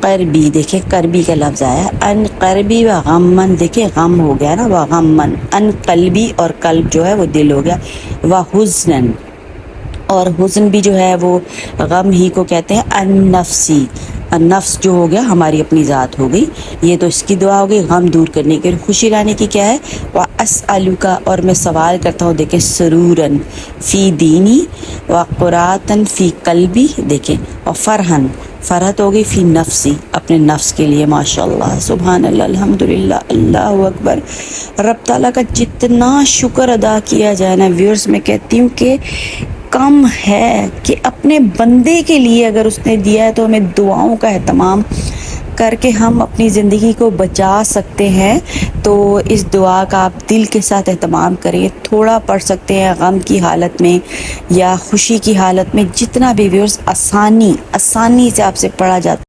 قربی، دیکھیں قربی کا لفظ آیا، ان قربی و غمن، دیکھیں غم ہو گیا نا، و غمن، ان قلبی اور قلب جو ہے وہ دل ہو گیا، و حزنن، اور حزن بھی جو ہے وہ غم ہی کو کہتے ہیں، ان نفسی، نفس جو ہو گیا ہماری اپنی ذات ہو گئی، یہ تو اس کی دعا ہو گئی غم دور کرنے کے، خوشی لانے کی کیا ہے، وَأَسْأَلُكَ، اور میں سوال کرتا ہوں، دیکھیں سرورن فی دینی، وقراتن فی قلبی، دیکھیں، اور فرحن، فرحت ہو گئی فی نفسی، اپنے نفس کے لیے، ماشاءاللہ، سبحان اللہ، الحمدللہ، اللہ اکبر۔ رب تعالیٰ کا جتنا شکر ادا کیا جائے نا ویورز، میں کہتی ہوں کہ کم ہے، کہ اپنے بندے کے لیے اگر اس نے دیا ہے تو ہمیں دعاؤں کا اہتمام کر کے ہم اپنی زندگی کو بچا سکتے ہیں۔ تو اس دعا کا آپ دل کے ساتھ اہتمام کریں، تھوڑا پڑھ سکتے ہیں غم کی حالت میں یا خوشی کی حالت میں، جتنا بھی ویورز آسانی سے آپ سے پڑھا جاتا